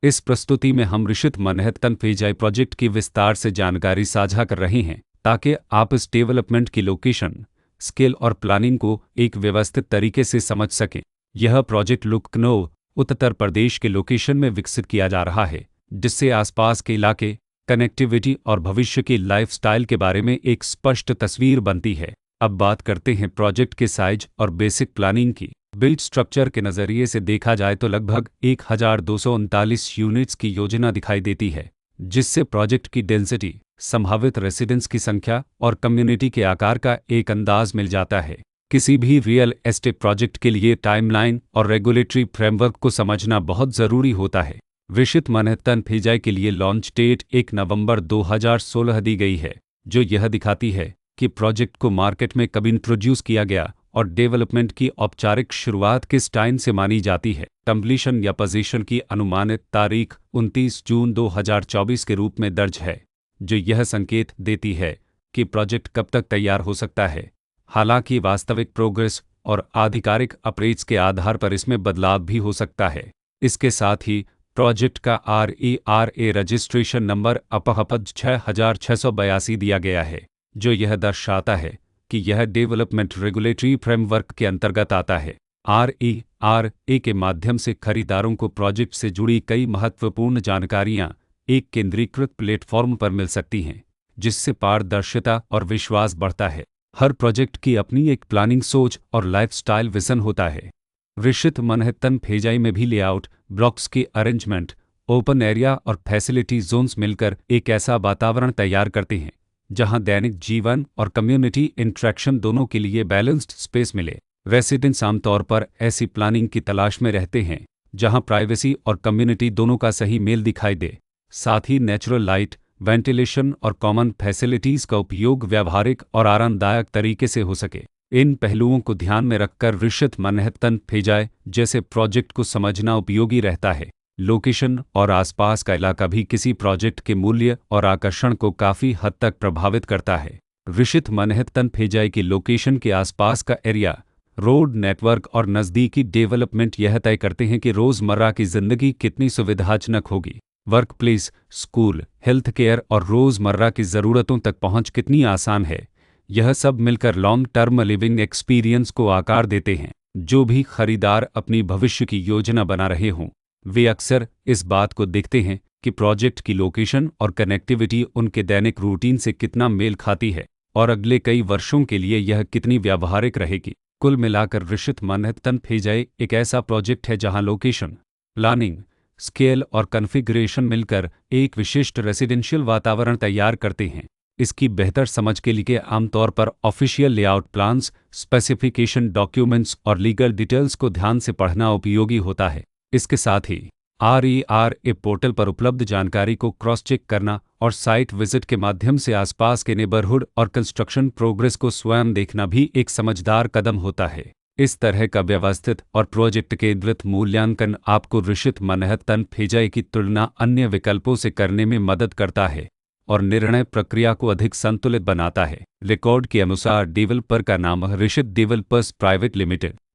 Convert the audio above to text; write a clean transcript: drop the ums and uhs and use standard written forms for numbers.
इस प्रस्तुति में हम ऋषित मैनहट्टन फेजाई प्रोजेक्ट की विस्तार से जानकारी साझा कर रहे हैं ताकि आप इस डेवलपमेंट की लोकेशन, स्केल और प्लानिंग को एक व्यवस्थित तरीके से समझ सकें। यह प्रोजेक्ट लखनऊ, उत्तर प्रदेश के लोकेशन में विकसित किया जा रहा है, जिससे आसपास के इलाके, कनेक्टिविटी और भविष्य की लाइफस्टाइल के बारे में एक स्पष्ट तस्वीर बनती है। अब बात करते हैं प्रोजेक्ट के साइज और बेसिक प्लानिंग की। बिल्ड स्ट्रक्चर के नज़रिए से देखा जाए तो लगभग 1239 यूनिट्स की योजना दिखाई देती है, जिससे प्रोजेक्ट की डेंसिटी, संभावित रेसिडेंस की संख्या और कम्युनिटी के आकार का एक अंदाज मिल जाता है। किसी भी रियल एस्टेट प्रोजेक्ट के लिए टाइमलाइन और रेगुलेटरी फ्रेमवर्क को समझना बहुत ज़रूरी होता है। ऋषित मैनहट्टन फेजाई के लिए लॉन्च डेट 1 नवंबर 2016 दी गई है, जो यह दिखाती है कि प्रोजेक्ट को मार्केट में कब इंट्रोड्यूस किया गया और डेवलपमेंट की औपचारिक शुरुआत किस टाइम से मानी जाती है। कंप्लीशन या पोजीशन की अनुमानित तारीख 29 जून 2024 के रूप में दर्ज है, जो यह संकेत देती है कि प्रोजेक्ट कब तक तैयार हो सकता है। हालांकि वास्तविक प्रोग्रेस और आधिकारिक अप्रेज के आधार पर इसमें बदलाव भी हो सकता है। इसके साथ ही प्रोजेक्ट का RERA रजिस्ट्रेशन नंबर अपहपद 6682 दिया गया है, जो यह दर्शाता है कि यह डेवलपमेंट रेगुलेटरी फ्रेमवर्क के अंतर्गत आता है। RERA के माध्यम से खरीदारों को प्रोजेक्ट से जुड़ी कई महत्वपूर्ण जानकारियां एक केंद्रीकृत प्लेटफॉर्म पर मिल सकती हैं, जिससे पारदर्शिता और विश्वास बढ़ता है। हर प्रोजेक्ट की अपनी एक प्लानिंग सोच और लाइफस्टाइल विजन होता है। ऋषित मैनहट्टन फेजाई में भी लेआउट, ब्लॉक्स की अरेंजमेंट, ओपन एरिया और फैसिलिटी जोन्स मिलकर एक ऐसा वातावरण तैयार करते हैं जहां दैनिक जीवन और कम्युनिटी इंटरेक्शन दोनों के लिए बैलेंस्ड स्पेस मिले। रेसिडेंट्स आमतौर पर ऐसी प्लानिंग की तलाश में रहते हैं जहां प्राइवेसी और कम्युनिटी दोनों का सही मेल दिखाई दे। साथ ही नेचुरल लाइट, वेंटिलेशन और कॉमन फैसिलिटीज़ का उपयोग व्यावहारिक और आरामदायक तरीके से हो सके। इन पहलुओं को ध्यान में रखकर ऋषित मैनहट्टन फेजाई जैसे प्रोजेक्ट को समझना उपयोगी रहता है। लोकेशन और आसपास का इलाका भी किसी प्रोजेक्ट के मूल्य और आकर्षण को काफ़ी हद तक प्रभावित करता है। ऋषित मैनहट्टन फेजाई की लोकेशन के आसपास का एरिया, रोड नेटवर्क और नज़दीकी डेवलपमेंट यह तय करते हैं कि रोज़मर्रा की ज़िंदगी कितनी सुविधाजनक होगी। Work place, school, health care और रोज़मर्रा की ज़रूरतों तक पहुंच कितनी आसान है। यह सब मिलकर लॉन्ग टर्म लिविंग एक्सपीरियंस को आकार देते हैं। जो भी खरीदार अपनी भविष्य की योजना बना रहे हों, वे अक्सर इस बात को देखते हैं कि प्रोजेक्ट की लोकेशन और कनेक्टिविटी उनके दैनिक रूटीन से कितना मेल खाती है और अगले कई वर्षों के लिए यह कितनी व्यावहारिक रहेगी। कुल मिलाकर ऋषित मैनहट्टन फेजाई एक ऐसा प्रोजेक्ट है जहां लोकेशन, प्लानिंग, स्केल और कॉन्फ़िगरेशन मिलकर एक विशिष्ट रेसिडेंशियल वातावरण तैयार करते हैं। इसकी बेहतर समझ के लिए आमतौर पर official layout plans, specification documents और लीगल डिटेल्स को ध्यान से पढ़ना उपयोगी होता है। इसके साथ ही RERA पोर्टल पर उपलब्ध जानकारी को क्रॉस चेक करना और साइट विजिट के माध्यम से आसपास के नेबरहुड और कंस्ट्रक्शन प्रोग्रेस को स्वयं देखना भी एक समझदार कदम होता है। इस तरह का व्यवस्थित और प्रोजेक्ट केंद्रित मूल्यांकन आपको ऋषित मैनहट्टन फेजाई की तुलना अन्य विकल्पों से करने में मदद करता है और निर्णय प्रक्रिया को अधिक संतुलित बनाता है। रिकॉर्ड के अनुसार डेवलपर का नाम ऋषित डेवलपर्स प्राइवेट लिमिटेड